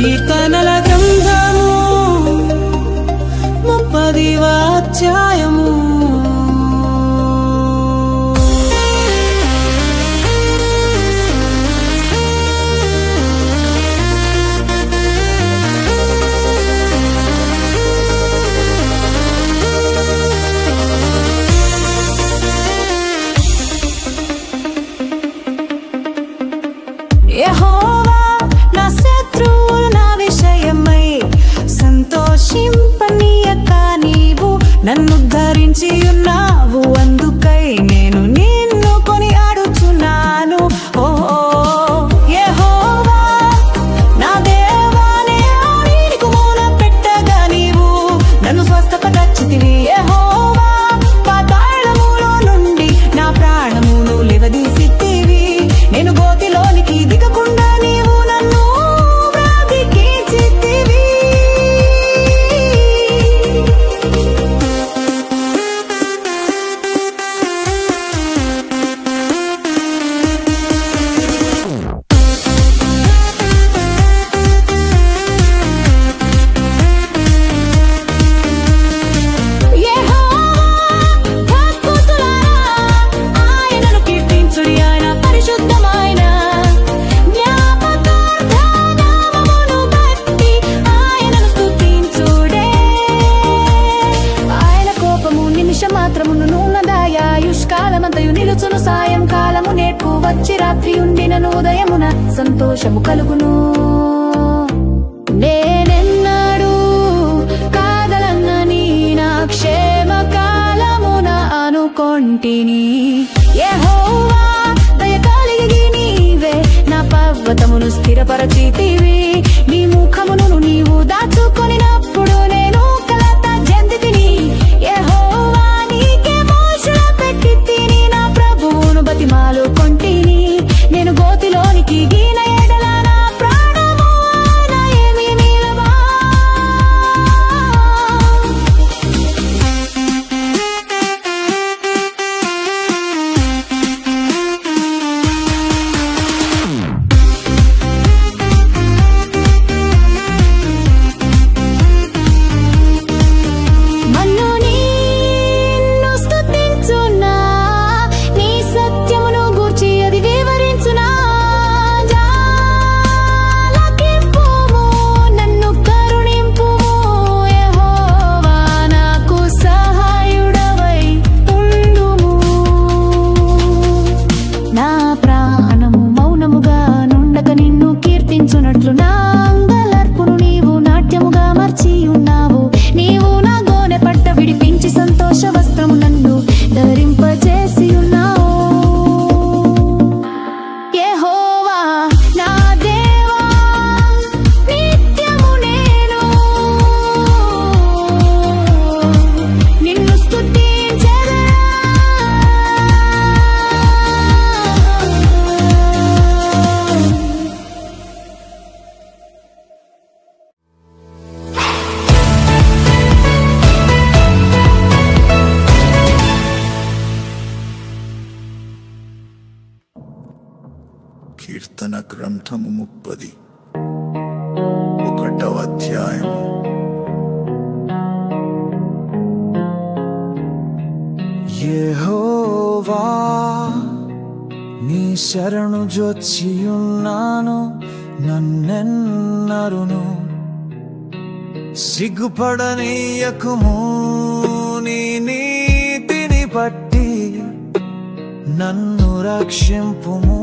కీర్తనల గ్రంథము 30వ అధ్యాయము. యెహోవా నా శత్రువులు నా విషయమై సంతోషింపనీయక నీవు నన్ను ధరించి ఉన్నావు. అందుకై నేను నిన్ను కొనియాడుచున్నాను. ఓ యెహోవా నా దేవా, నీకు మూల పెట్టగా నీవు నన్ను స్వస్థపరచితివి. యెహోవా పాతాళములో నుండి నా ప్రాణమును లేవదీసితివి. నేను గోతిలోనికి దిగకుండా నీవు నన్ను బ్రతికించితివి. సాయంకాలము నేర్పు వచ్చి రాత్రి ఉండినను ఉదయమున సంతోషము కలుగును. నేనెన్నడూ కాదలనని నా క్షేమ కాలమున అనుకొంటిని. యెహోవా దయ కలిగి నీవే నా పర్వతమును స్థిరపరచితివి. నీ ముఖమును నీవు దాచుకొనినప్పుడు నేను కలత చెందితిని. యెహోవా నీకే మోషుల పెట్టి తిని నా ప్రభువును బతిమాలు కొంటిని. నేను గోతిలోనికి గీన ఎడల నా ప్రాణము నా ఏమి నిలవా. మన్ను నిన్ను స్తుతించునా, నీ సత్యమును గూర్చి అది వివరించునా. జాలకింపుము, నన్ను కరుణింపుము. యెహోవా నాకు సహాయుడవై ఉండుము. నా ప్రాణము మౌనముగా నుండక నిన్ను కీర్తించునట్లు నా అంగలార్పును నీవు నాట్యముగా మార్చి ఉన్నావు. నీవు నా గోనె పట్ట విడిపించి సంతోష వస్త్రము నన్ను ధరింపజేసి ఉన్నావు. యెహోవా నా దేవా, నిత్యము నేను నిన్ను స్తుతించెదను. కీర్తన గ్రంథము 31వ అధ్యాయము. యెహోవా నీ శరణు జొచ్చియున్నాను. నన్నెన్నరును సిగ్గుపడనీయకుము. నీ నీతిని బట్టి నన్ను రక్షింపుము.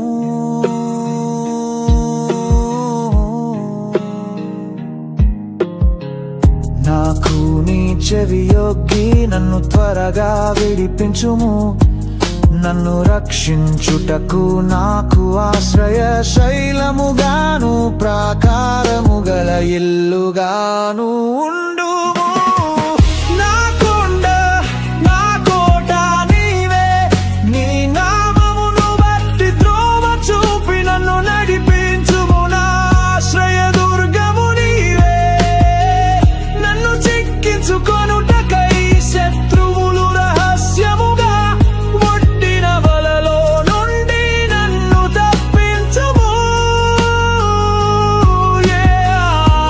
నాకు నీ చెవియొగ్గి నన్ను త్వరగా విడిపించుము. నన్ను రక్షించుటకు నాకు ఆశ్రయ శైలముగాను ప్రాకారము గల ఇల్లుగాను ఉండుము. నా కొండ నా కోట నీవే, నీ నామమును బట్టి త్రోవ చూపి నన్ను నడిపించుము. నా ఆశ్రయ దుర్గము నీవే, నన్ను చిక్కించుకొనుటకై శత్రువులు రహస్యముగా ఒడ్డిన వలలో నుండి నన్ను తప్పించుము. Yeah.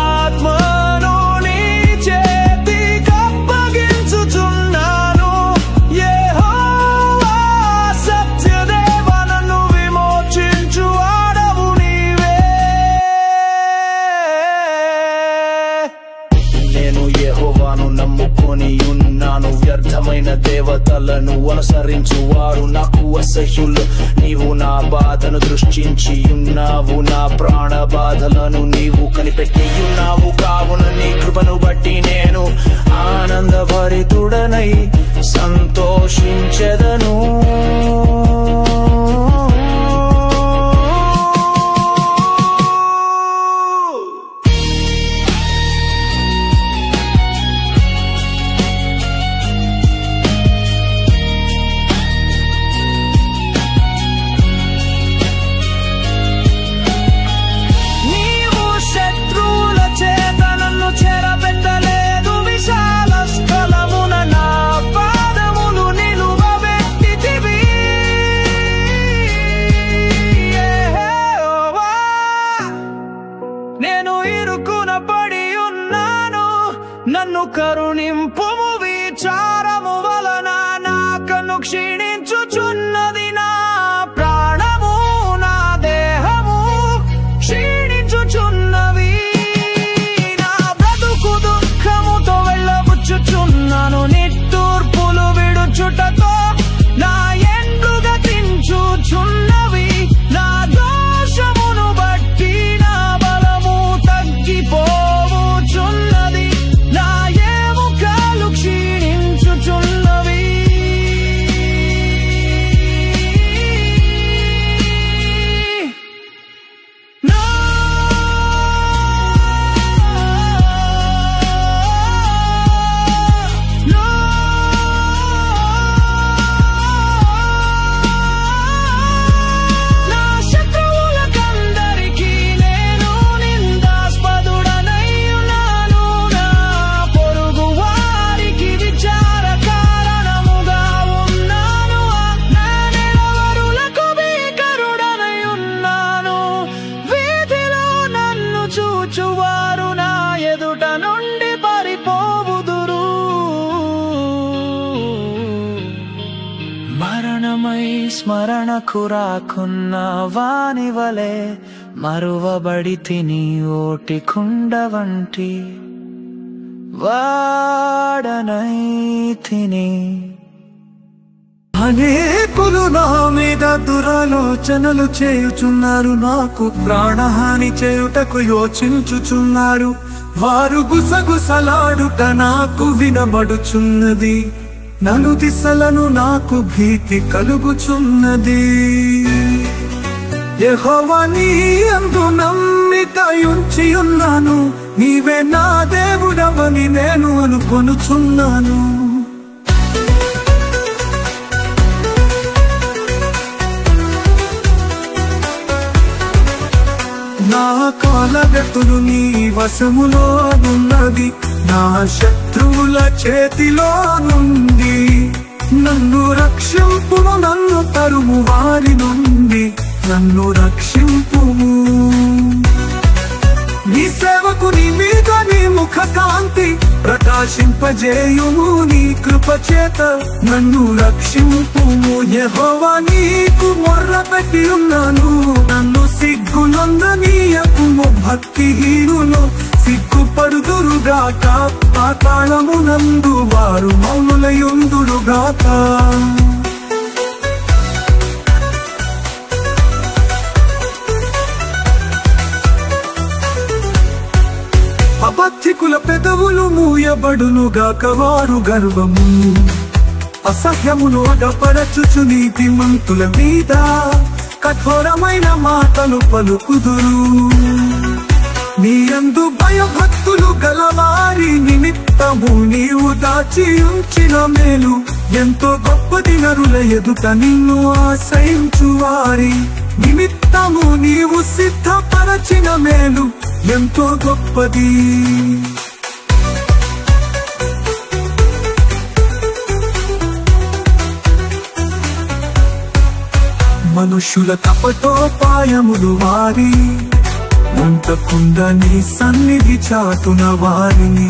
అసహ్యులైన దేవతలను అనుసరించువారు నాకు అసహ్యులు. నీవు నా బాధను దృష్టించి ఉన్నావు, నా ప్రాణ బాధలను నీవు కనిపెట్టి ఉన్నావు. కావున నీ కృపను బట్టి నేను ఆనందభరితుడనై సంతోషించెదను. నన్ను కరుణింపుము, విచారము వలన నా కన్ను క్షీణించుచున్నది. నా ప్రాణము నా దేహము క్షీణించుచున్నవి. నా బ్రతుకు దుఃఖముతో వెళ్ళబుచ్చుచున్నాను. నిట్టూర్పులు విడుచుటతో నా ఎండ్లు గతించుచున్నవి. నా దోషమును బట్టి నా బలము తగ్గిపోవుచున్నది. చూచువారు నా ఎదుట నుండి పారిపోవుదురు. మరణమై స్మరణకు రాకున్న వాని వలె మరువబడి తిని ఓటి కుండ వంటి వాడనై తిని. అనేకులు నా మీద దురాలోచనలు చేయుచున్నారు. నాకు ప్రాణహాని చేయుటకు యోచించుచున్నారు. వారు గుసగుసలాడుట నాకు వినబడుచున్నది. నలు దిశలను నాకు భీతి కలుగుచున్నది. యెహోవా నీ యందు నమ్మిక ఉంచి ఉన్నాను. నీవే నా దేవుడవని నేను అనుకొనుచున్నాను. నా కాలగతులు నీ వశములో ఉన్నది. నా శత్రువుల చేతిలో నుండి నన్ను రక్షింపుము. నన్ను తరుము వారి నుండి నన్ను రక్షింపుము. నీ సేవకుని మీద నీ ముఖ కాంతి ప్రకాశింపజేయుము. నీ కృప చేత నన్ను రక్షింపుము. యెహోవా నీకు మొర్ర పెట్టి ఉన్నాను. నన్ను సిగ్గునందనీయకుము. భక్తిహీనులు సిగ్గుపడుదురుగాక. పాతాళమునందు వారు మౌనులయుందురుగాక. అబద్ధికుల పెదవులు మూయబడునుగాక. వారు గర్వము అసహ్యమును అగపరచుచు నీతిమంతుల మీద కఠోరమైన మాటలు పలుకుదురు. నీ యందు భయభక్తులు గలవారి నిమిత్తము నీవు దాచి ఉంచిన మేలు ఎంతో గొప్పది. నరుల ఎదుట నిన్ను ఆశ్రయించు వారి నిమిత్తము నీవు సిద్ధపరచిన మేలు ఎంతో గొప్పది. మనుష్యుల కపటోపాయములు వారి ఉండకుండా నీ సన్నిధి చాటున వారిని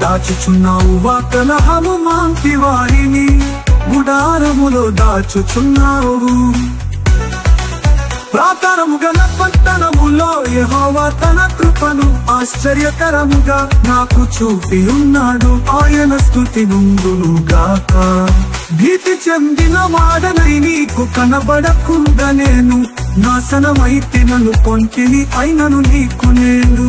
దాచుచున్నావు. వాకలహము మాంటి వారిని గుడారములో దాచుచున్నావు. ప్రాకారము గల పట్టణములో యెహోవా తన కృపను ఆశ్చర్యకరముగా నాకు చూపి ఉన్నాడు ఆయన స్తుతి నుండునుగాక భీతి చెందిన వాడనై నీకు కనబడకుండా నేను నాశనమైతే నన్ను పొంటిని అయినను నీకు నేను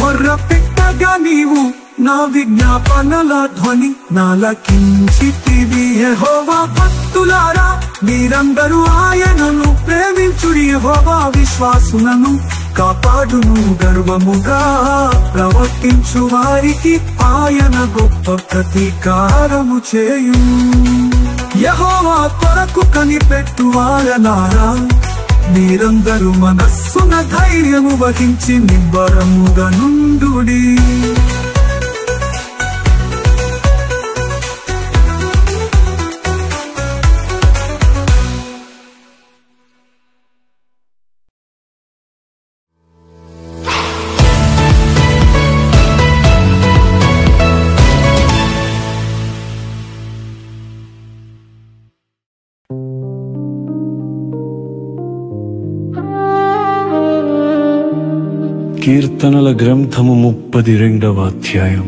మొర్ర పెట్టగా నీవు నా విజ్ఞాపనల ధ్వని నాలకించితివి యెహోవా భక్తులారా మీరందరూ ఆయనను ప్రేమించుడి యెహోవా విశ్వాసులను కాపాడును గర్వముగా ప్రవర్తించు వారికి ఆయన గొప్ప ప్రతీకారము చేయు యెహోవా కొరకు కనిపెట్టు వారలారా మీరందరూ మనస్సున ధైర్యము వహించి నిబ్బరముగా నుండుడి కీర్తనల గ్రంథము 32వ అధ్యాయం.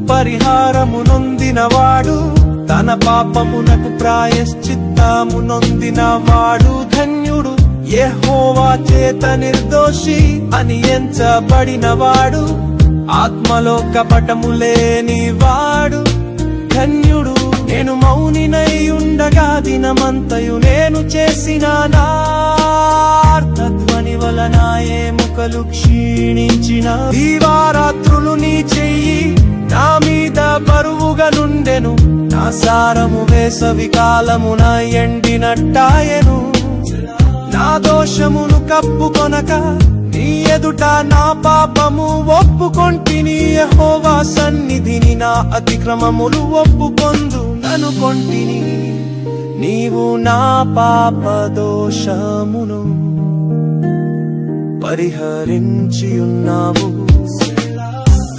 పరిహారము నొందినవాడు తన పాపమునకు ప్రాయశ్చిత్తము నొందినవాడు ధన్యుడు యెహోవా చేత నిర్దోషి అని ఎంచబడినవాడు ఆత్మలో కపటము లేనివాడు ధన్యుడు నేను మౌనినై ఉండగా దినమంతయు నేను చేసిన నార్తధ్వని వలన ఎముకలు క్షీణించిన దీవారాత్రులు నీ చెయ్యి నా మీద బరువుగా నుండెను నా సారము వేసవి కాలమున ఎండినట్టాయెను నా దోషమును కప్పుకొనక నీ ఎదుట నా పాపము ఒప్పుకొంటిని యెహోవా సన్నిధిని నా అతిక్రమములు ఒప్పుకొందు ననుకొంటిని నీవు నా పాప దోషమును పరిహరించి ఉన్నావు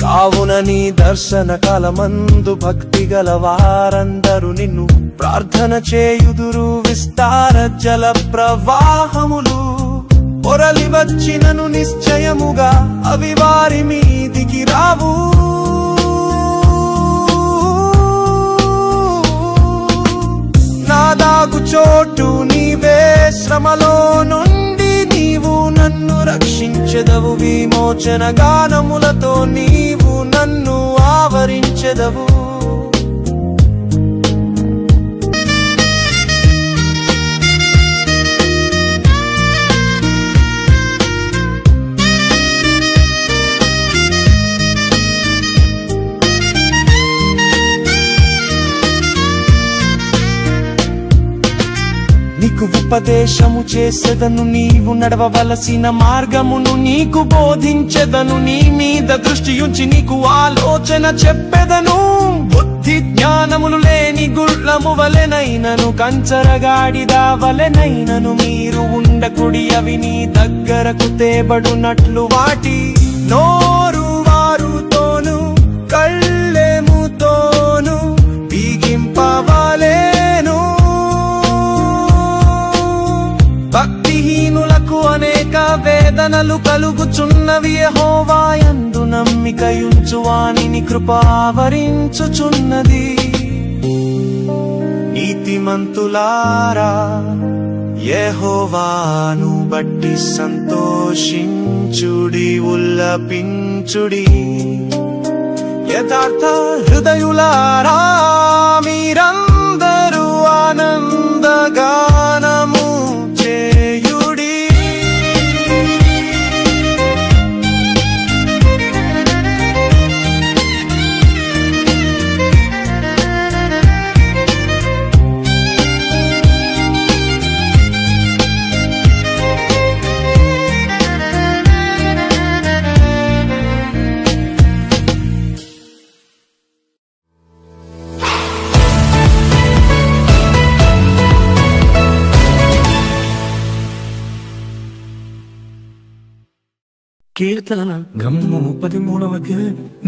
కావున నీ దర్శన కాలమందు భక్తి గల వారందరూ నిన్ను ప్రార్థన చేయుదురు విస్తార జల ప్రవాహములు పొరలి వచ్చినను నిశ్చయముగా అవి వారి మీదికి రావు నా దాగు చోటు నీవే శ్రమలో నుండి నీవు నన్ను రక్షించెదవు విమోచన గానములతో నీవు నన్ను ఆవరించెదవు నీకు ఉపదేశము చేసేదను నీవు నడవవలసిన మార్గమును నీకు బోధించెదను నీ మీద దృష్టి ఉంచి నీకు ఆలోచన చెప్పెదను బుద్ధి జ్ఞానములు లేని గుళ్ళము వలెనైనను కంచరగాడిద వలెనైనను మీరు ఉండకుడి అవి నీ దగ్గరకు తేబడునట్లు వాటి నోరు వారుతోను కళ్ళెముతోను బిగింపవలెను భక్తిహీనులకు అనేక వేదనలు కలుగుచున్నవి యెహోవా యందు నమ్మికయుంచు వానిని కృప ఆవరించుచున్నది నీతిమంతులారా యెహోవాను బట్టి సంతోషించుడి ఉల్లపించుడి యథార్థ హృదయులారా మీరందరూ ఆనందగానము చేయుడి కీర్తన గ్రంథము 13వ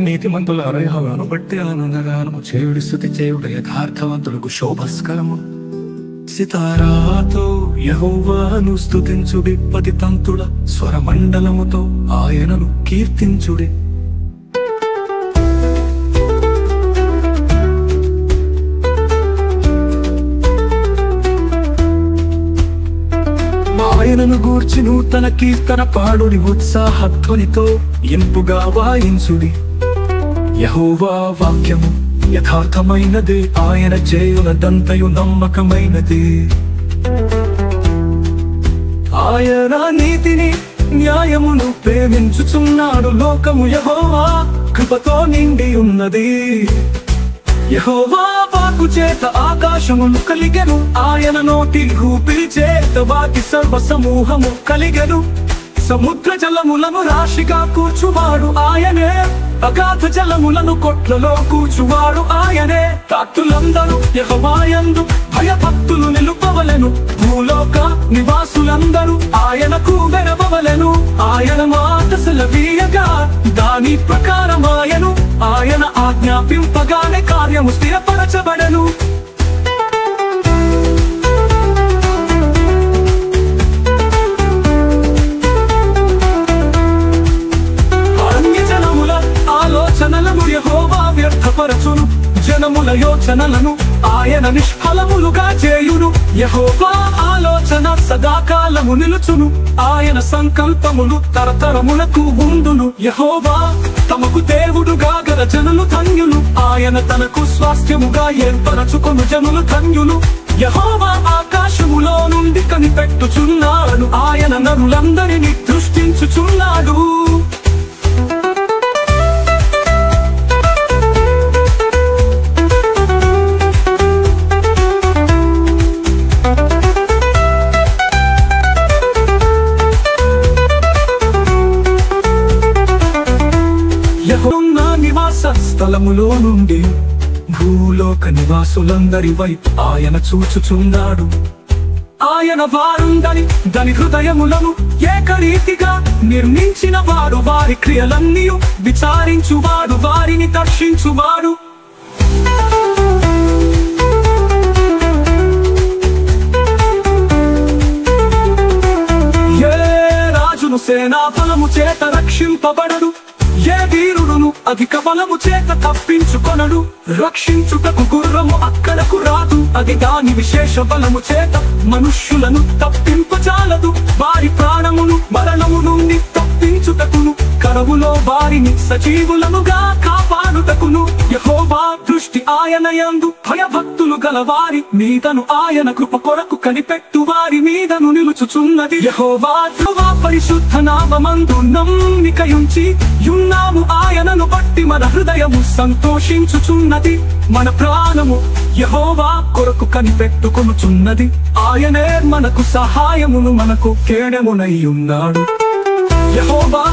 నీతిమంతుల అరయహోవాను బట్టి ఆనందగానము చేయుడి స్తుతి చేయుడు యథార్థవంతులకు శోభస్కరము. సితారాతో యెహోవాను స్తుతించుడి, పతితంతుల స్వరమండలముతో ఆయనను కీర్తించుడి. ఆయనను గూర్చి నూతన కీర్తన పాడుడి, ఉత్సాహధ్వనితో ఇంపుగా వాయించుడి. యెహోవా వాక్యము యథార్థమైనదే, ఆయన చేయునదంతయు నమ్మకమైనదే. ఆయన నీతిని న్యాయమును ప్రేమించుచున్నాడు. లోకము యెహోవా కృపతో నిండి ఉన్నది. యెహోవా వాక్కు చేత ఆకాశమును కలిగెను, ఆయన నోటి ఊపిరి చేత వాటి సర్వ సమూహము కలిగెను. సముద్ర జలములను రాశిగా కూర్చువాడు ఆయనే, అగాధ జలములను కొట్లలో కూర్చువాడు ఆయనే. భక్తులందరూ యెహోవాయందు భయభక్తులు నిలుపవలెను, భూలోక నివాసులందరూ ఆయనకు వెరవవలెను. ఆయన మాట సెలవీయగా దాని ప్రకారమాయను, ఆయన ఆజ్ఞాపింపగానే కార్యము స్థిరపరచబడెను. ఆలోచనలను యెహోవా వ్యర్థపరచును, జనముల యోచనలను ఆయన నిష్ఫలములుగా చేయును. యెహోవా ఆలోచన సదాకాలము నిలుచును, ఆయన సంకల్పములు తరతరములకు ఉండును. యెహోవా తమకు దేవుడుగా గల జనులు ధన్యులు, ఆయన తనకు స్వాస్థ్యముగా ఏర్పరచుకొను జనులు ధన్యులు. యెహోవా ఆకాశములో నుండి కనిపెట్టుచున్నాడు, ఆయన నరులందరినీ దృష్టించుచున్నాడు. యెహోవా నివాస స్థలములో నుండి భూలోక నివాసులందరి వైపు ఆయన చూచుచున్నాడు. ఆయన వారుందని దాని హృదయములను ఏకరీతిగా నిర్మించిన వాడు, వారి క్రియలన్నీ విచారించువాడు, వారిని దర్శించువాడు. ఏ రాజును సేనా బలము చేత రక్షింపబడడు, ఏ వీరుడును అధిక బలము చేత తప్పించుకొనడు. రక్షించుటకు గుర్రము అక్కడకు రాదు, అది దాని విశేష బలము చేత మనుష్యులను తప్పింపజాలదు. వారి ప్రాణమును మరణము నుండి తప్పించుటకును, కరువులో వారిని సజీవులనుగా కాపాడుటకును. యెహోవా దృష్టి ఆయన యందు భయభక్తులు గల వారి మీదను, ఆయన కృప కొరకు కనిపెట్టు వారి మీదను నిలుచుచున్నది. యెహోవా పరిశుద్ధ నామమందు నమ్మికయుంచి యున్నాము, ఆయనను బట్టి మన హృదయము సంతోషించుచున్నది. మన ప్రాణము యెహోవా కొరకు కనిపెట్టుకొనుచున్నది, ఆయనే మనకు సహాయమును మనకు కేడమునై ఉన్నాడు. యెహోవా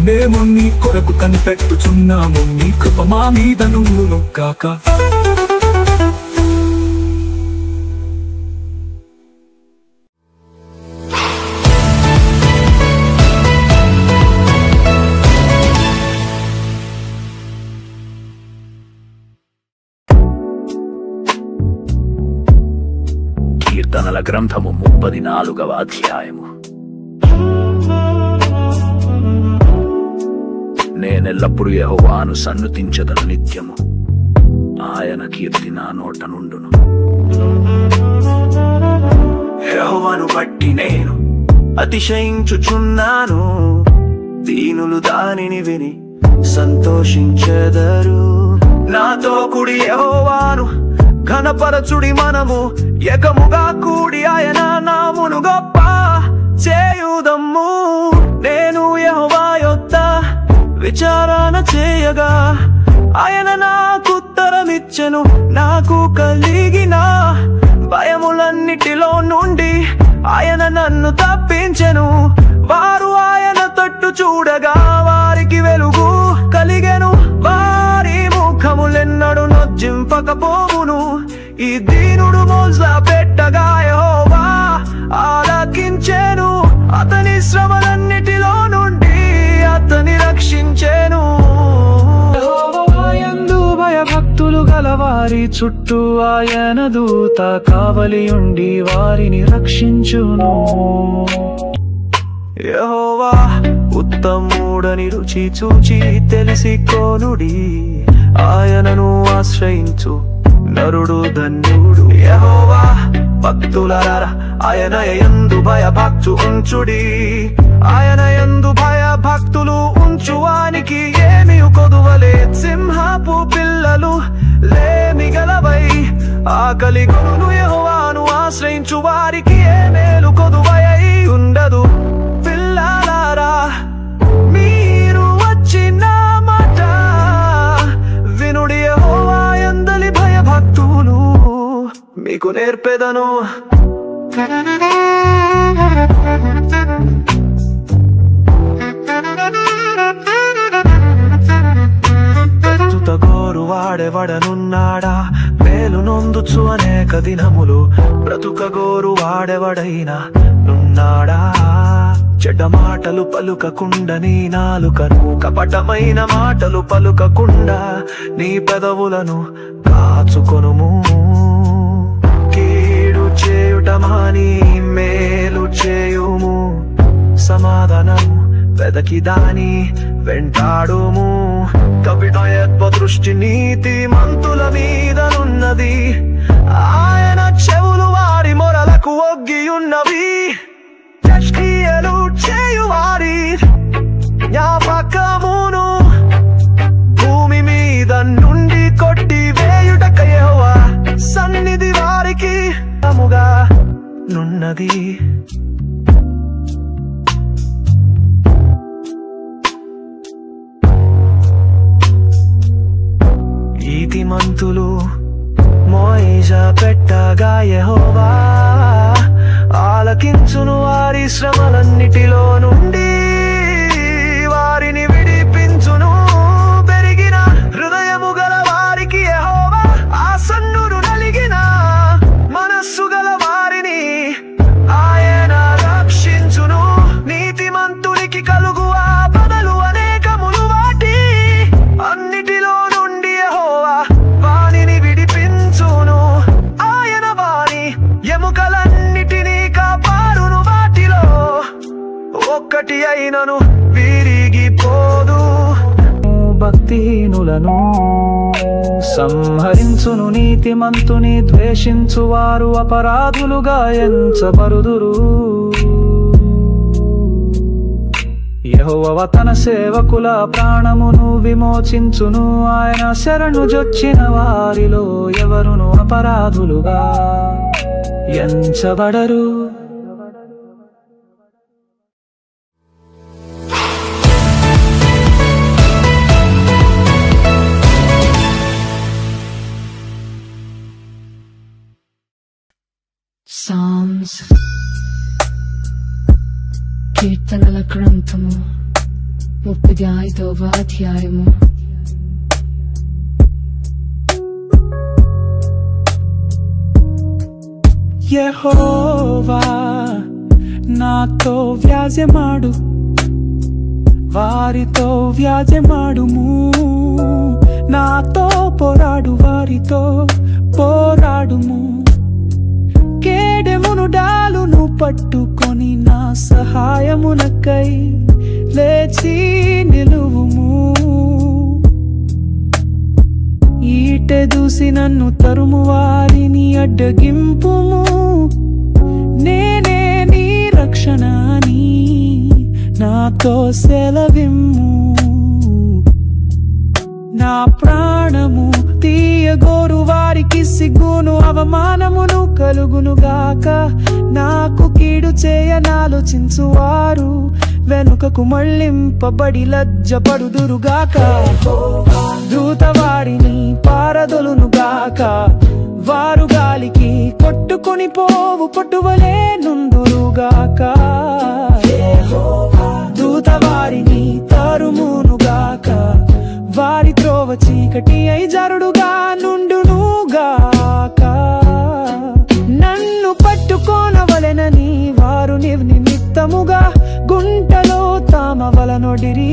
మేము నీ కొరకు కనిపెట్టుచున్నాము, నీ కృప మా మీద నుండును గాక. కీర్తనల గ్రంథము 34వ అధ్యాయము. నేనెల్లప్పుడు యెహోవాను సన్నుతించెదను నిత్యము, ఆయన కీర్తి నా నోట నుండును. యెహోవాను బట్టి నేను అతిశయించుచున్నాను, దీనులు దానిని విని సంతోషించెదరు. నాతో కూడి యెహోవాను ఘనపరచుడి, మనము ఏకముగా కూడి ఆయన నామును గొప్ప చేయుదమ్ము. నేను యెహోవా యొద్ద విచారణ చేయగా ఆయన నాకు ఉత్తరమిచ్చెను. నాకు కలిగిన భయములన్నిటిలో నుండి ఆయన నన్ను తప్పించెను. వారు ఆయన తట్టు చూడగా వారికి వెలుగు కలిగెను, వారి ముఖములెన్నడు నొజ్జింపకపోవును. ఈ దీనుడు మోజ పెట్టగా యెహోవా ఆలకించెను, అతని శ్రమలన్నిటిలో నుండి అతని వారి చుట్టూ ఆయన దూత కావలి ఉండి వారిని రక్షించును. యెహోవా ఉత్తముడని రుచి చూచి తెలిసికోనుడి, ఆయనను ఆశ్రయించు నరుడు ధన్యుడు. యెహోవా భక్తులారా ఆయన యందు భయభక్తు ఉంచుడి, ఆయన యందు భయభక్తులు ఉంచువానికి ఏమి కొదువలే. సింహపు పిల్లలు లేమి గలవై ఆకలి కొనును, యెహోవాను ఆశ్రయించు వారికి ఏ మేలు కొదువై ఉండదు. పిల్లలారా మీరు వచ్చిన మాట వినుడి, యెహోవా యందలి భయభక్తులు మీకు నేర్పెదను. బ్రతుకగోరు వాడెవడనున్నాడా, మేలు నొందుచు అనేక దినములు బ్రతుకగోరు వాడెవడైనా నున్నాడా. చెడ్డ మాటలు పలుకకుండా నీ నాలుకను, కపటమైన మాటలు పలుకకుండా నీ పెదవులను కాచుకొనుము. కీడు చేయుట మాని మేలు చేయుము, సమాధానము వెదకి దాని వెంటాడుము. కపిటయత్వ దృష్టి నీతి మంతుల మీదనున్నది, ఆయన చెవులు వారి మొరలకు ఒగ్గియున్నవి. క్రియలు చేయువారి జ్ఞాపకమును భూమి మీద నుండి కొట్టి వేయుటక యెహోవా సన్నిధి వారికి అముగా నున్నది. నీతిమంతులు మోయిజ పెట్టగా యెహోవా ఆలకించును, వారి శ్రమలన్నిటిలో నుండి వారిని విడిపించును. పెరిగిన హృదయము గల వారికి యెహోవా ఆసన్నుడు, నలిగిన మనస్సు గల వారిని ఆయన రక్షించును. నీతిమంతునికి కలుగు ఆపదలు అనేకములు, వాటి అన్నిటిలో నుండి యెహోవా వానిని విడిపించును. ఆయన వాని ఎముకలన్నిటినీ కాపాడును, వాటిలో ఒక్కటి అయినను విరిగిపోదు. భక్తిహీనులను సంహరించును, నీతిమంతుని ద్వేషించువారు అపరాధులుగా ఎంచబడుదురు. యెహోవా తన సేవకుల ప్రాణమును విమోచించును, ఆయన శరణు జొచ్చిన వారిలో ఎవరును అపరాధులుగా ఎంచబడరు. Psalms కీర్తనల గ్రంథము 35వ అధ్యాయము. యెహోవా నాతో వ్యాజ్యమాడు, వారితో వ్యాజ్యమాడుము. నాతో పోరాడు, వారితో పోరాడుము. కేడెమును డాలును పట్టుకొని నా సహాయమునకై లేచి నిలువుము. ఈటె దూసి నన్ను తరుము వారిని అడ్డగింపుము. నేనే నీ రక్షణ అని నాతో సెలవిమ్ము. నా ప్రాణము తీయగోరు వారికి సిగ్గును అవమానమును కలుగునుగాక. నాకు కీడు చేయనాలోచించువారు వెనుకకు మళ్ళింపబడి లజ్జపడుదురుగాక. దూత వారిని పారదొలునుగాక, వారు గాలికి కొట్టుకొని పోవు పొట్టువలే నుందురుగాక. దూత వారిని తరుమునుగాక, వారి త్రోవ చీకటి అయి జరుడుగా నుండునుగాక. నన్ను పట్టుకోనవలెనని వారు నిమిత్తముగా గుంటలో తామవలనొడిరి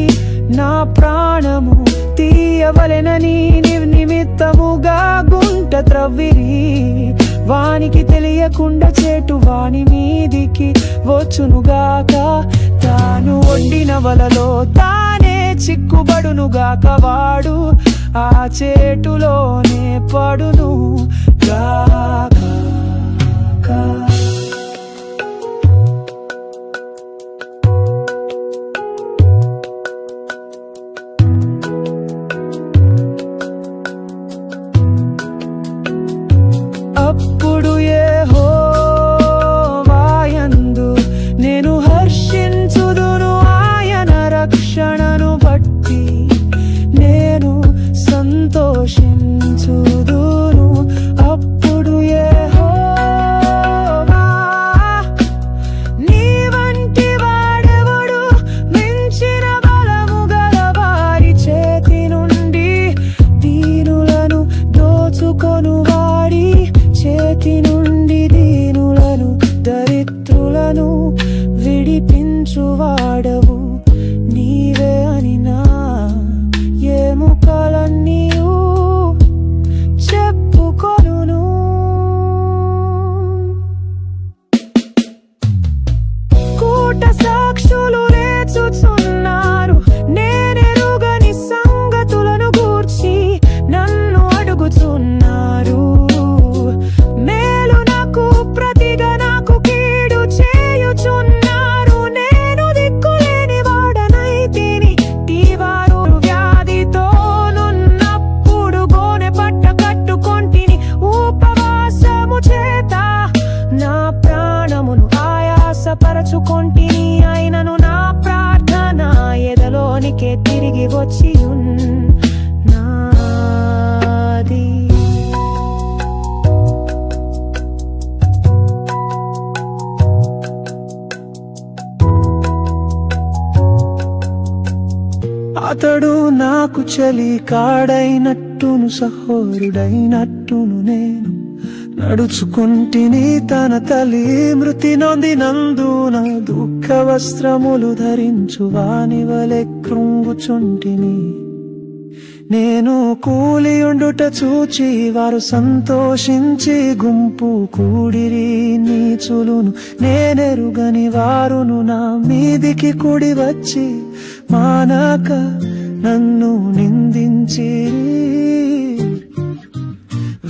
నా ప్రాణము తీయవలెనని నిర్నిమిత్తముగా గుంట త్రవ్విరి వానికి తెలియకుండా చేటు వాని మీదికి వచ్చునుగాక తాను ఒడ్డిన వలలో తానే చిక్కుబడునుగాక వాడు ఆ చేటులోనే పడును గాక అప్పుడు యెహోవాయందు నేను హర్షించుదును ఆయన రక్షణను బట్టి నేను సంతోషించుదును అప్పుడు యెహోవా నీ వంటి వాడెవడు మించిన బలము గల వారి చేతి నుండి దీనులను దోచుకొను వాడి చేతి నుండి దీనులను దరిద్రులను విడిపించువాడవు నీవే అని నా ఎముకలన్నీయు చెప్పుకొనును కూట సాక్షులు లేచుచున్నారు నేనెరుగని సంగతులను గూర్చి నన్ను అడుగుచున్నారు మేలు నాకు ప్రతిగా నాకు కీడు చేయుచున్నారు నేను దిక్కులేని వాడనైతిని తీవారు వ్యాధితోనున్నప్పుడు గోనె పట్ట కట్టుకొంటిని ఉపవాసము చేత నా ప్రాణమును ఆయాసపరచుకొంటిని అయినను నా ప్రార్థన ఎదలోనికే తిరిగి వచ్చి నాది అతడు నాకు చలి కాడైనట్టును సహోదరుడైనట్టును నేను నడుచుకుంటిని తన తల్లి మృతి నొందినందున దుఃఖ వస్త్రములు ధరించు వాని వలె కృంగుచుంటిని నేను కూలియుండుట చూచి వారు సంతోషించి గుంపు కూడిరి నీచులును నేనెరుగని వారును నా మీదికి కూడి వచ్చి మానక నన్ను నిందించిరి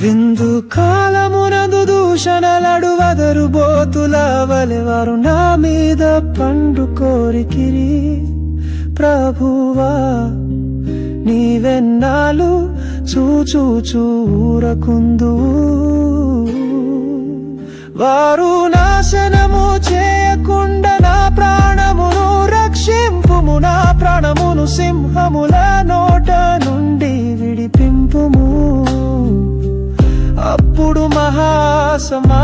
విందు కాలమునందు దూషణలడు వదరు బోతుల వలె వారు నా మీద పండు కోరికిరి ప్రభువా నీవెన్నాళ్ళు చూరకుందు వారు నాశనము చేయకుండా నా ప్రాణమును రక్షింపుము నా ప్రాణమును సింహముల నోట నుండి విడిపింపుము అప్పుడు మహాసమాజములో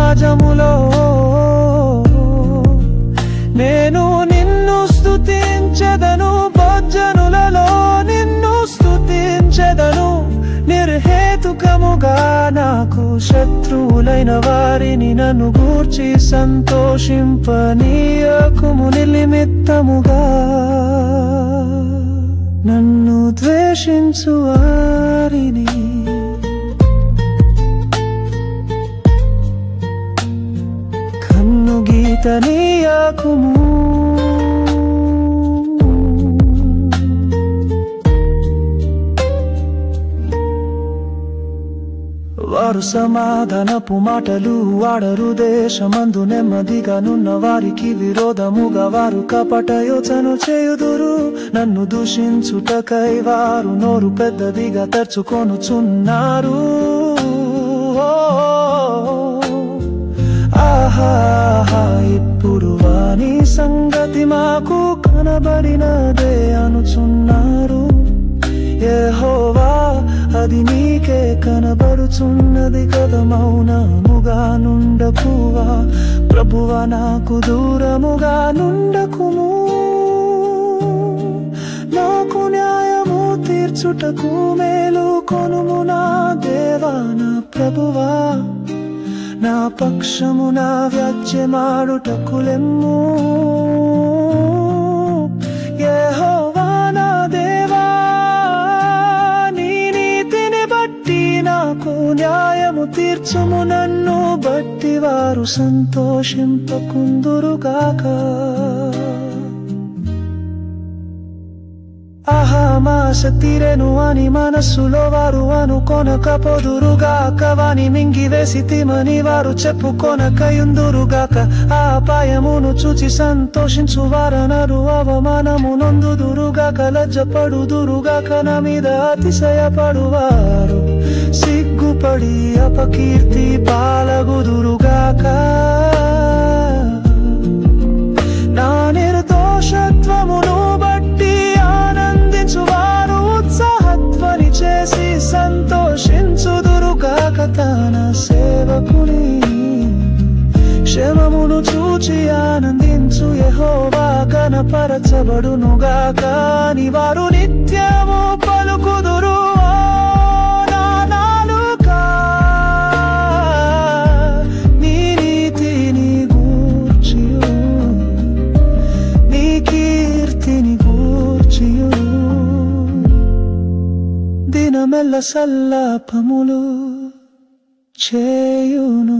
నేను నిన్ను స్తుతించెదను భోజనులలో నిన్ను స్తుతించెదను నిర్హేతుకముగా నాకు శత్రువులైన వారిని నన్ను గూర్చి సంతోషింపనీయకుము నిమిత్తముగా నన్ను ద్వేషించు వారిని కన్ను గీతనీయకుము వారు సమాధానపు మాటలు వాడరు దేశమందు నెమ్మదిగానున్న వారికి విరోధముగా వారు కపట యోచన చేయుదురు నన్ను దూషించుటకై వారు నోరు పెద్దదిగా తెరుచుకొనుచున్నారు ఆహా ఇప్పుడు వాని సంగతి మాకు కనబడినదే అనుచున్నారు యెహోవా అది నీకే కనబడుచున్నది కదా మౌనముగా నుండకువా ప్రభువా నాకు దూరముగా నుండకుము నాకు న్యాయము తీర్చుటకు మేలు కొనుము నా దేవా నా ప్రభువా నా పక్షము నా వ్యాజ్యమాడుటకు లెమ్ము తీర్చుము నన్ను బట్టి వారు సంతోషింపకుందురుగాక అహమాస తీరెను అని మనస్సులో వారు అనుకొనకపోదురుగాక వాని మింగివేసితిమని వారు చెప్పుకొనకయుందురుగాక ఆ అపాయమును చూచి సంతోషించు వారనరు అవమానము నొందుదురుగాక లజ్జపడుదురుగాక నా మీద అతిశయపడువారు సిగ్గుపడి అపకీర్తి పాలగుదురుగాక నా నిర్దోషత్వమును బట్టి ఆనందించువారు ఉత్సాహధ్వని చేసి సంతోషించుదురుగాక తన సేవకుని క్షేమమును చూచి ఆనందించు యెహోవా కనపరచబడునుగాక అని వారు నిత్యము పలుకుదురు నా నాలుక నీ నీతిని గూర్చియు నీ కీర్తిని గూర్చియు దినమెల్ల సల్లాపములు చేయును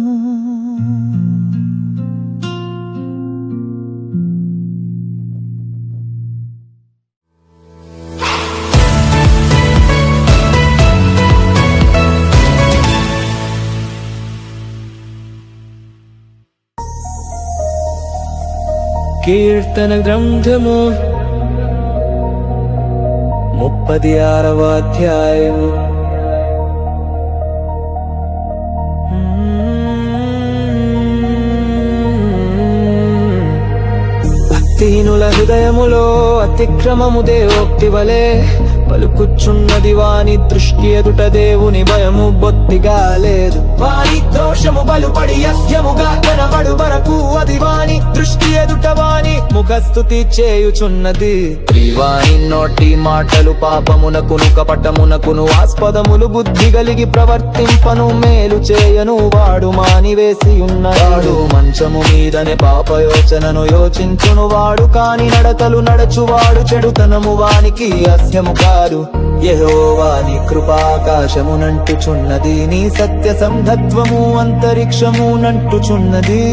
కీర్తన గ్రంథము 36వ అధ్యాయము భక్తిహీనుల హృదయములో అతిక్రమము దేవోక్తి వలె పలుకుచున్నది వాని దృష్టి ఎదుట దేవుని భయము బొత్తిగా లేదు వాని దోషము బలుపడి అస్యముగా కనబడు వరకు అది వాని దృష్టి ఎదుట వాని ముఖస్తుతి చేయుచున్నది వాని నోటి మాటలు పాపమునకును కపటమునకును ఆస్పదములు బుద్ధి కలిగి ప్రవర్తింపను మేలు చేయను వాడు మానివేసి ఉన్నాడు మంచము మీదనే పాపయోచనను యోచించును వాడు కాని నడతలు నడచువాడు చెడుతనము వానికి అస్యము కాదు యెహోవా నీ కృపాకాశమునంటుచున్నది నీ సత్య సంధత్వము అంతరిక్షము నంటుచున్నది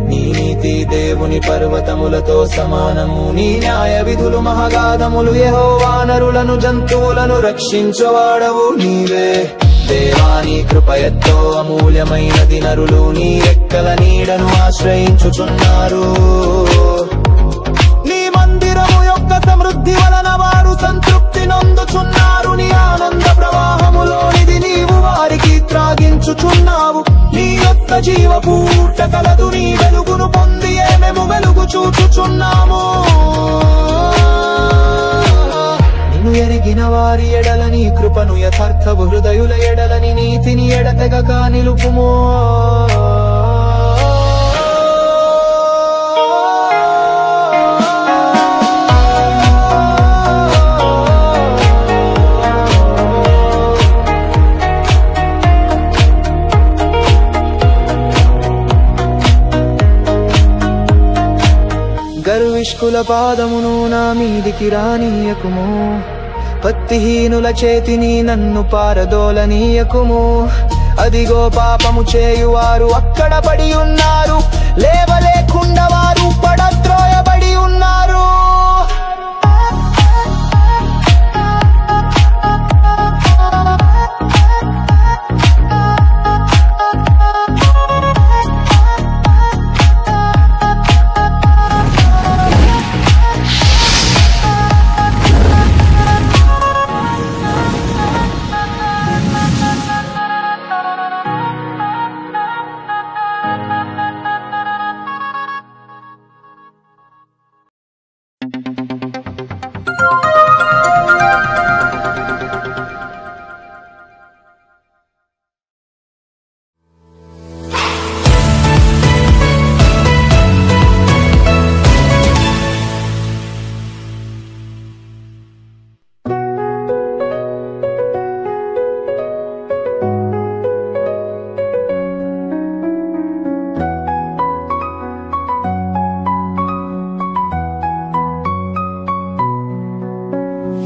నీ నీతి దేవుని పర్వతములతో సమానము నీ న్యాయ విధులు మహగాధములు యెహోవా నరులను జంతువులను రక్షించువాడవు నీవే దేవా నీ కృప ఎంతో అమూల్యమైనది నరులు నీ రెక్కల నీడను ఆశ్రయించుచున్నారు నీ మందిరము యొక్క సమృద్ధి వలన వారు సంతృప్తి నొందుచున్నారు నీ ఆనంద ప్రవాహములోనిది నీవు వారికి త్రాగించుచున్నావు నీ యొక్క జీవపు ఊట కలదు నీ వెలుగును పొంది మేము వెలుగు చూచుచున్నాము నిన్ను ఎరిగిన వారి ఎడలని కృపను యథార్థ హృదయుల ఎడలని నీతిని ఎడతెగక నిలుపుమో గర్విష్కుల పాదమును నా మీదికి రానీయకుము భక్తిహీనుల చేతిని నన్ను పారదోలనీయకుము అదిగో పాపము చేయువారు అక్కడ పడి ఉన్నారు లేవలేకుండా వారు పడద్రోయబడి ఉన్నారు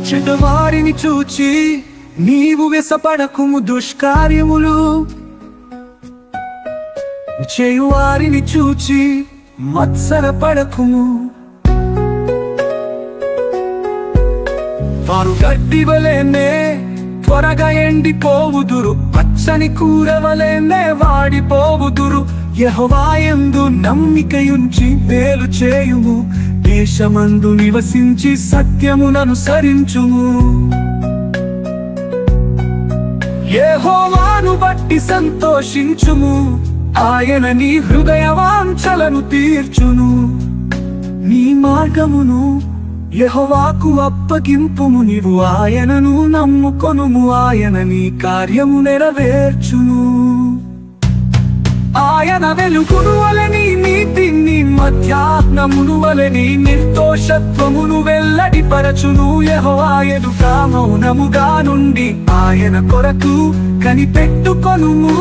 చెడ్డవారిని చూచి నీవు వెసపడకుము దుష్కార్యములు చేయు వారిని చూచి మత్సరపడకుము. వారు గడ్డి వలెనే త్వరగా ఎండిపోవుదురు, పచ్చని కూర వలెనే వాడిపోవుదురు. యెహోవా యందు నమ్మికయుంచి మేలు చేయుము, దేశమందు నివసించి సత్యముననుసరించుము. యెహోవాను బట్టి సంతోషించుము, ఆయన నీ హృదయ వాంఛలను తీర్చును. నీ మార్గమును యెహోవాకు అప్పగింపుము, నీవు ఆయనను నమ్ముకొనుము, ఆయన నీ కార్యము నెరవేర్చును. ఆయన వెలుగును వలె నీతిని, మధ్యాహ్నమును వలె నిర్దోషత్వమును వెల్లడిపరచును. యెహోవా ఎదుట మౌనముగా నుండి ఆయన కొరకు కనిపెట్టుకొనుము.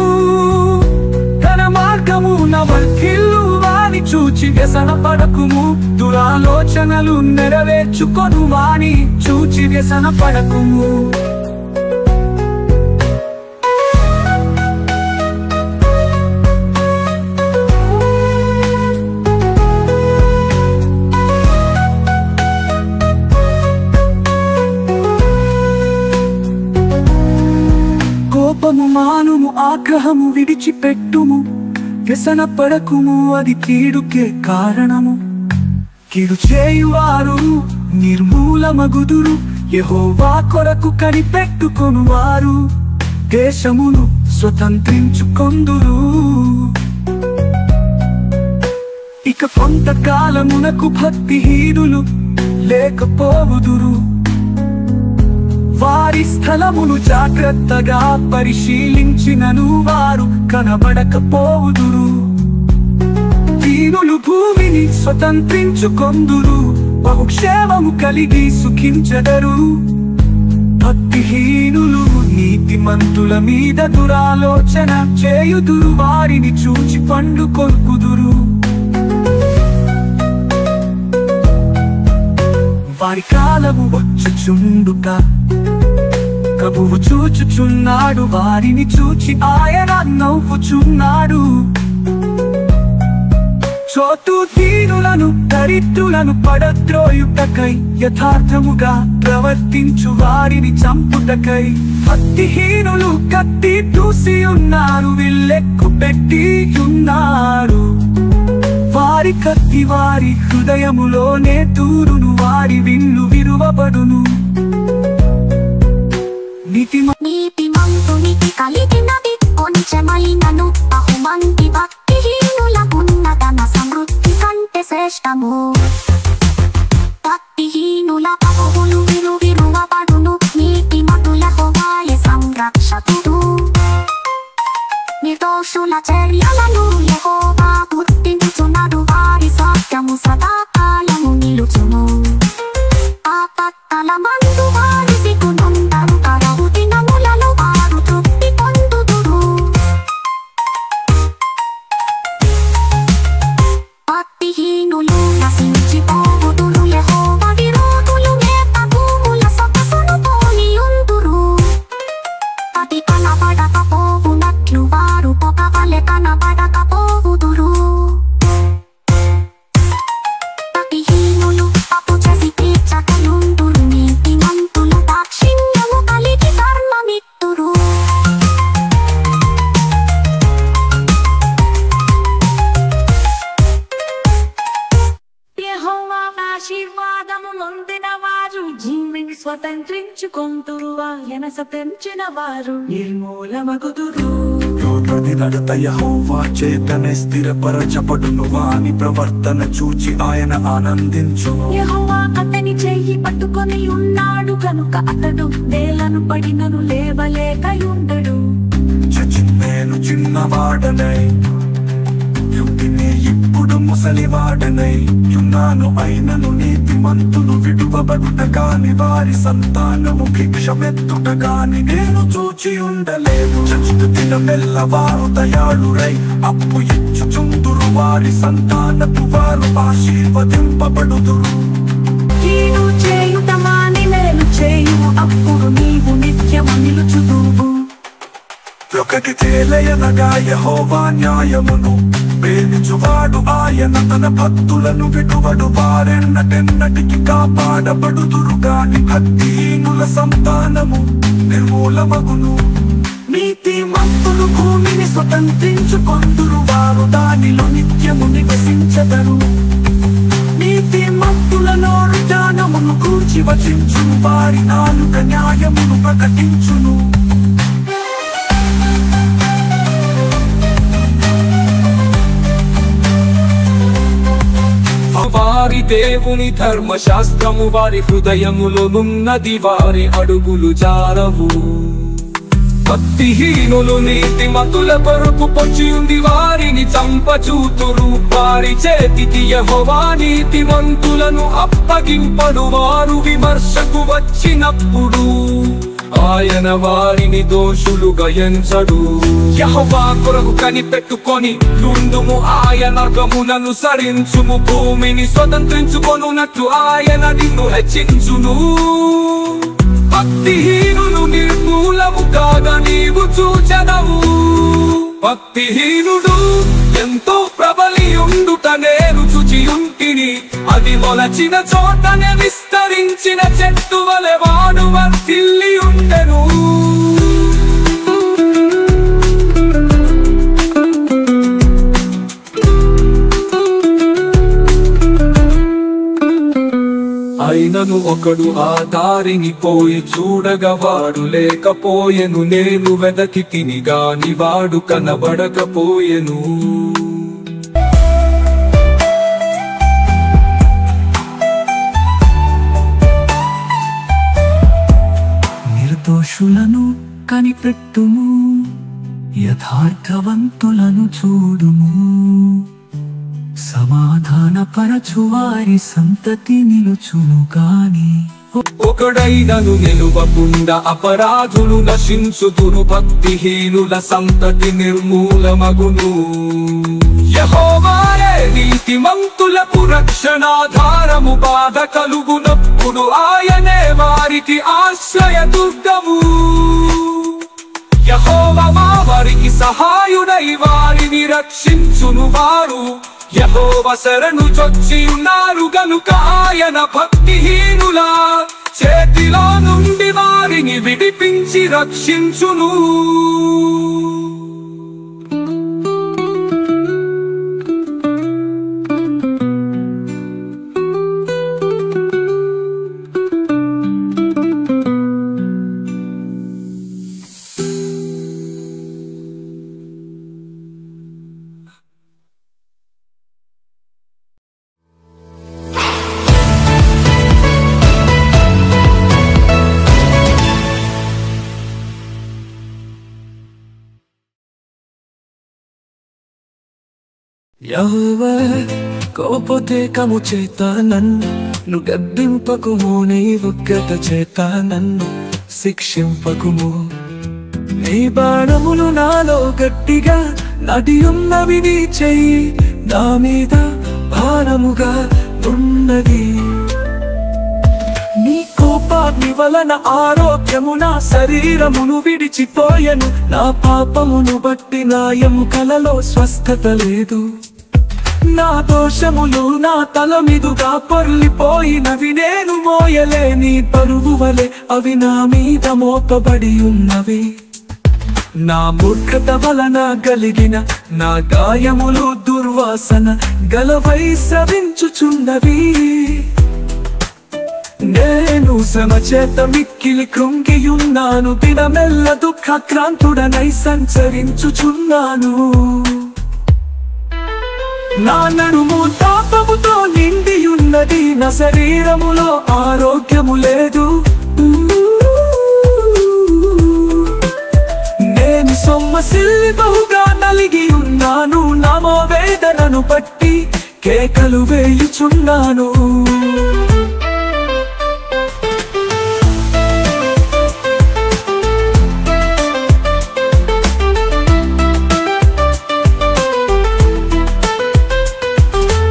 తన మార్గమున వర్ధిల్లు వాని చూచి వ్యసనపడకుము, దురాలోచనలు నెరవేర్చుకొను వాని చూచి వ్యసనపడకుము. కోపము మానుము, ఆగ్రహము విడిచిపెట్టుము, వ్యసనపడకుము, అది కీడుకే కారణము. కీడు చేయువారు నిర్మూలమగుదురు, యెహోవా కొరకు కనిపెట్టుకొనువారు దేశమును స్వతంత్రించుకొందురు. ఇక కొంతకాలమునకు భక్తిహీనులు లేకపోవుదురు, వారి స్థలమును జాగ్రత్తగా పరిశీలించినను వారు కనబడకపోవుదురు. దీనులు భూమిని స్వతంత్రించుకొందురు, బహుక్షేమము కలిగి సుఖించెదరు. భక్తిహీనులు నీతిమంతుల మీద దురాలోచన చేయుదురు, వారిని చూచి పండు కొరుకుదురు. వారి కాలము వచ్చుచుండుట ప్రభువు చూచుచున్నాడు, వారిని చూచి ఆయన నవ్వుచున్నాడు. చోటు దీనులను దరిద్రులను పడద్రోయుటకై, యథార్థముగా ప్రవర్తించు వారిని చంపుటకై భక్తిహీనులు కత్తి దూసి ఉన్నారు, విల్లెక్కు పెట్టి ఉన్నారు. వారి కత్తి వారి హృదయములోనే దూరును, వారి విల్లు విరువబడును. నీతిమంతునికి కలిగినది కొంచెమైనను, బహుమంది భక్తిహీనులకున్నదన సమృద్ధి కంటే శ్రేష్టము. భక్తిహీనుల పగులు విరువబడును, నీతిమంతుల యెహోవాయే సంరక్షకుడు. నిర్దోషుల చర్యలను యెహోవా గుర్తించుచున్నాడు, వారి సత్యము సదాకాలము నిలుచును. ఆపత్తుల మందు వారు సిగ్గునొందరు, కరువు దినములలో వారు తృప్తి పొందుదురు. భక్తిహీనులు నశించిపోవుదురు, యెహోవా విరోధులు మేత భూముల సొగసును పోలియుందురు. అది కనబడకపోవునట్లు వారు పొగవలె కనబడకపోవుదురు. భక్తిహీనులు తప్పు చేసి తీర్చకయుందురు, నీతిమంతులు దాక్షిణ్యము కలిగి ధర్మమిత్తురు. యెహోవా ఆశీర్వాదము నొందిన వారు భూమిని స్వతంత్రించుకొందురు, ఆయన శపించిన వారు నిర్మూలమగుదురు. యోధుడి నడత యెహోవా చేతనే స్థిరపరచబడును, వాని ప్రవర్తన చూచి ఆయన ఆనందించును. యెహోవా అతని చెయ్యి పట్టుకొని ఉన్నాడు కనుక అతడు నేలను పడినను లేవలేకయుండడు. నేను చిన్నవాడనై యుక్తిని ఇప్పుడు ముసలివాడనై యున్నాను, అయినను నీతిమంతులు విడువబడుట గాని వారి సంతానము భిక్షమెత్తుట గాని నేను చూచి ఉండలేదు. చచ్చుట దినమెల్ల వారు దయాళురై అప్పు ఇచ్చుచుందురు, వారి సంతానపు వారు ఆశీర్వదింపబడుదురు. కీడు చేయుట మాని మేలు చేయుము, అప్పుడు నీవు నిత్యము నిలుచుదువు. ఒకటి తేలయనగా యెహోవా న్యాయమును ప్రేమించువాడు ఆయన తన భక్తులను విడువడు వారెన్నటెన్నటికి కాపాడబడుదురు గాని భక్తిహీనుల సంతానము నిర్మూలమగును నీతిమంతులు భూమిని స్వతంత్రించుకొందురు వారు దానిలో నిత్యము నివసించెదరు నీతిమంతుల నోరు జ్ఞానమును కూర్చి వచించును వారి నాలుక న్యాయమును ప్రకటించును వారి దేవుని ధర్మశాస్త్రము వారి హృదయములోనున్నది వారి అడుగులు జారవు భక్తిహీనులు నీతిమంతుల కొరకు పొంచియుంది వారిని చంపచూతురు వారి చేతికి యెహోవా నీతిమంతులను అప్పగింపడు వారు విమర్శకు వచ్చినప్పుడు ఆయన వారిని దోషులుగా ఎంచడు యెహోవా కొరకు కనిపెట్టుకొని యుండుము ఆయన గములను సరించుము భూమిని స్వతంత్రించుకొనున్నట్లు ఆయన నిన్ను హెచ్చించును భక్తిహీనులు నిర్మూలము కాగా నీవు చూచెదవు భక్తిహీనుడు ఎంతో ప్రబలియుండుట నేను చూచియుంటిని అది మొలచిన చోటనే విస్తరించిన చెట్టు వలె వాడు వర్ధిల్లి ఉండెను అయినను ఒకడు ఆ దారిని పోయి చూడగా వాడు లేకపోయెను నేను వెదకి తిని గాని వాడు కనబడకపోయెను నిర్దోషులను కనిపెట్టుము యథార్థవంతులను చూడుము సమాధానపరచు వారి సంతతి నిలుచును గాని ఒకడైనను నిలువకుండా అపరాధులు నశించుదురు భక్తిహీనుల సంతతి నిర్మూలమగును యెహోవాయే నీతిమంతులకు రక్షణాధారము బాధ కలుగునప్పుడు ఆయనే వారికి ఆశ్రయదుర్గము యెహోవా వారికి సహాయుడై వారిని రక్షించును వారు యెహోవా శరణు చొచ్చి ఉన్నారు గనుక ఆయన భక్తిహీనుల చేతిలో నుండి వారిని విడిపించి రక్షించును యెహోవా కోపోద్రేకము చేత నన్ను గద్దింపకుము నీ ఉగ్రత చేత నన్ను శిక్షింపకుము నీ బాణములు నాలో గట్టిగా నడియున్నవి నీ చెయ్యి నా మీద భారముగా ఉన్నది నీ కోపాగ్ని వలన ఆరోగ్యము నా శరీరమును విడిచిపోయెను నా పాపమును బట్టి నా ఎముకలలో స్వస్థత లేదు నా దోషములు నా తల మీదుగా పొర్లిపోయినవి నేను మోయలేని బరువు వలె అవి నా మీద మోపబడి ఉన్నవి నా మూర్ఖత వలన కలిగిన నా గాయములు దుర్వాసన గలవై స్రవించుచున్నవి నేను శ్రమ చేత మిక్కిలి కృంగియున్నాను దినమెల్ల దుఃఖాక్రాంతుడనై సంచరించుచున్నాను నా నడుము తాపముతో నిండియున్నది నా శరీరములో ఆరోగ్యము లేదు నేను సొమ్మసిల్లి బహుగా నలిగి ఉన్నాను నా వేదనను బట్టి కేకలు వేయుచున్నాను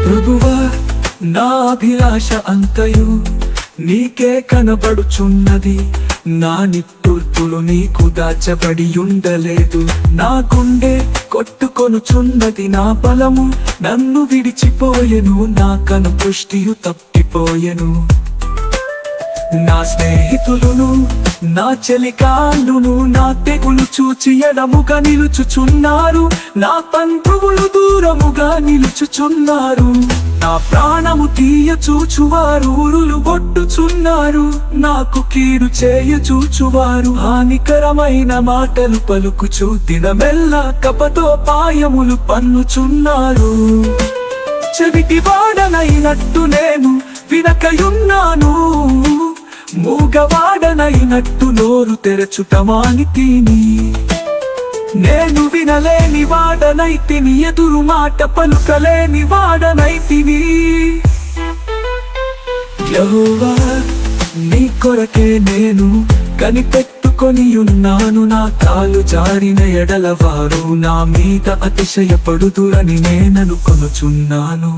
ప్రభువా నా అభిలాష అంతయు నీకే కనబడుచున్నది నా నిట్టూర్పులు నీకు దాచబడి ఉండలేదు. నా గుండె కొట్టుకొనుచున్నది నా బలము నన్ను విడిచిపోయెను. నా కను పుష్టియు తప్పిపోయెను. నా స్నేహితులును నా చెలికాళ్ళును నా తెగులు చూచి ఎడముగా నిలుచుచున్నారు. నా బంధువులు దూరముగా నిలుచుచున్నారు. నా ప్రాణము తీయ చూచువారు ఊరులు కొట్టుచున్నారు. నాకు కీడు చేయ చూచువారు హానికరమైన మాటలు పలుకుచు దినమెల్లా కపతో పాయములు పన్నుచున్నారు. చెవిటి వాడనైనట్టు నేను వినకయున్నాను. మూగవాడనైనట్టు నోరు తెరచుట మానితిని. నేను వినలేని వాడనైతిని. ఎదురు మాట పలుకలేని వాడనైతిని. యెహోవా నీ కొరకే నేను కనిపెట్టుకొనియున్నాను. నా కాలు జారిన ఎడల వారు నా మీద అతిశయపడుదురని నేననుకొనుచున్నాను.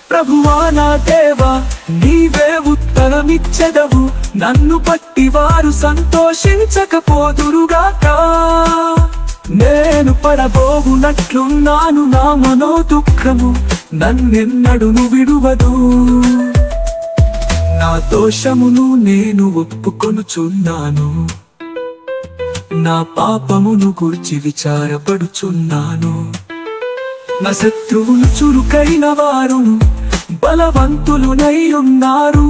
ప్రభువా నా దేవా నీవే ఉత్తరమిచ్చెదవు. నన్ను బట్టి వారు సంతోషించకపోదురుగాక. నేను పడబోవునట్లున్నాను. నా మనోదుఃఖము నన్నెన్నడును విడువదు. నా దోషమును నేను ఒప్పుకొనుచున్నాను. నా పాపమును గూర్చి విచారపడుచున్నాను. నా శత్రువులు చురుకైన వారును బలవంతులునై ఉన్నారు.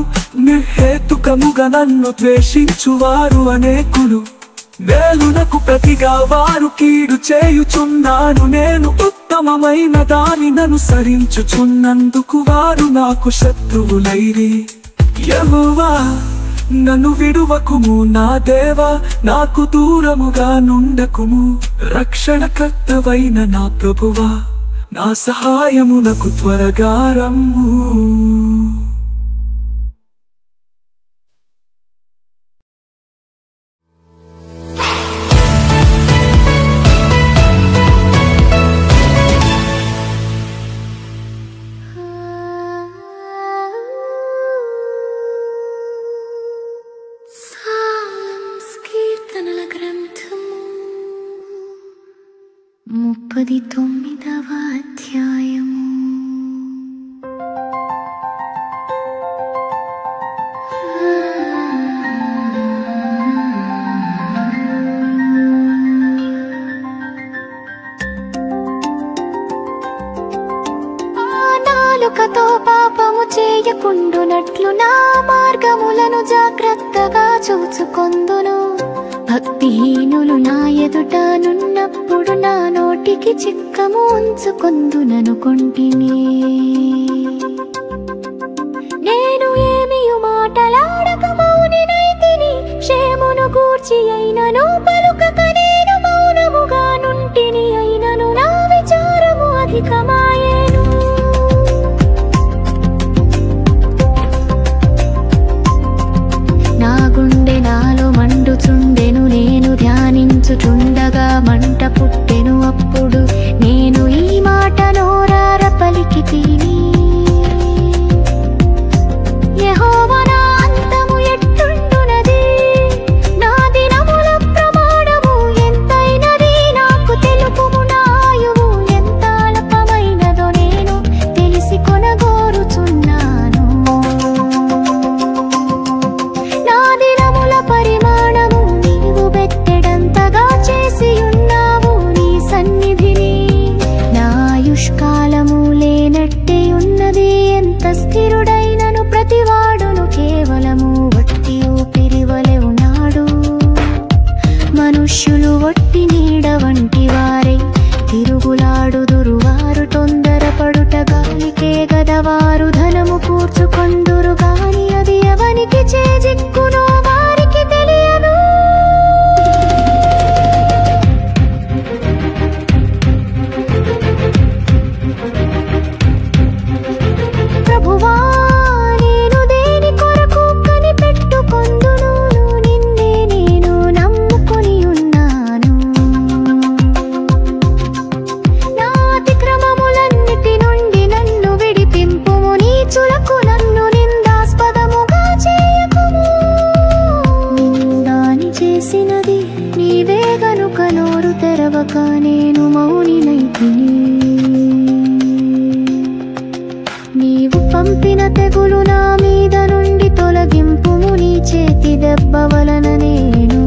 నిర్హేతుకముగా నన్ను ద్వేషించువారు అనేకులు. వేలునకు ప్రతిగా వారు కీడు చేయుచున్నాను. నేను ఉత్తమమైన దానిననుసరించుచున్నందుకు వారు నాకు శత్రువులైరి. యెహోవా నన్ను విడువకుము. నా దేవా నాకు దూరముగా నుండకుము. రక్షణకర్తవైన నా ప్రభువా నా సహాయమునకు త్వరగా రమ్ము. కీర్తనల గ్రంథము 39వ అధ్యాయము. నాలుకతో పాపము చేయకుండునట్లు నా మార్గములను జాగ్రత్తగా చూచుకొందును. భక్తిహీనులు నా ఎదుట నున్నప్పుడు నా నోటికి చిక్కము ఉంచుకొందుననుకొంటిని. నేను ఏమియు మాటలాడక మౌనినైతిని. క్షేమును గూర్చి అయినను పలుకక నేను మౌనముగా నుంటిని. అయినను నా విచారము అధికమాయేను. నా గుండె నాలో మండుచుండెను. నేను ధ్యానించుచుండగా మంట పుట్టెను. అప్పుడు నేను ఈ మాట నోరార పలికితిని. యెహోవా నా అంతము ఎట్టుండునది. నా దినముల ప్రమాణము ఎంతైనది నాకు తెలుపుము. నా ఆయువు ఎంత అల్పమైనదో నేను తెలిసి కొనగోరుచున్నాను. నా దినముల పరిమాణము నీవు బెత్తెడంతగా చేసియున్నావు నీ సన్నిధిని. నా ఆయుష్కాలము లేనట్టే ఉన్నది. ఎంత స్థిరుడైనను ప్రతివాడును కేవలము వట్టి ఊపిరివలె ఉన్నాడు. మనుష్యులు వట్టి నీడ వంటి వారే తిరుగులాడుదురు. వారు తొందరపడుట గాలికే గదవారు ధనము కూర్చుకొందురు. గాని అది ఎవనికి చేజిక్కునో వారికి తెలియదు. ప్రభువా నేను దేని కొరకు కనిపెట్టుకొందును. నిన్నే నేను నమ్ముకొని ఉన్నాను. నా అతిక్రమములన్నిటి నుండి నన్ను విడిపింపుము. నీచులకు నన్ను నిందాస్పదముగా చేయకుము. పలకక నేను మౌనినైతిని. నీవు పంపిన తెగులు నా మీద నుండి తొలగింపుము, నీ చేతి దెబ్బ వలన నేను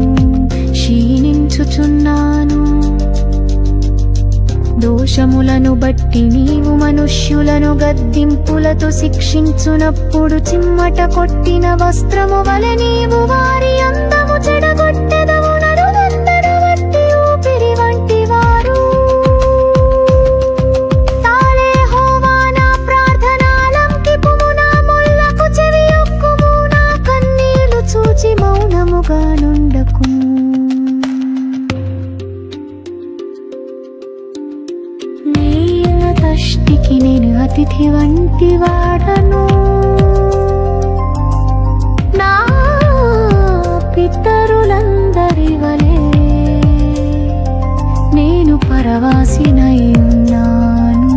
క్షీణించుచున్నాను. దోషములను బట్టి నీవు మనుష్యులను గద్దింపులతో శిక్షించునప్పుడు చిమ్మట కొట్టిన వస్త్రము వలె నీవు వారి అందము చెడగొట్టెదవు. నరులందరూ వట్టి ఊపిరి వంటి వారు. తాలే యెహోవా నా ప్రార్థనాలంకిపుము, నా మొల్లకు చెవియొక్కుము, నా కన్నీళ్లు చూచి మౌనముగా నుండకుము. దృష్టికి నేను అతిథి వంటి వాడను, నా పితరులందరి వలె నేను పరవాసినై ఉన్నాను.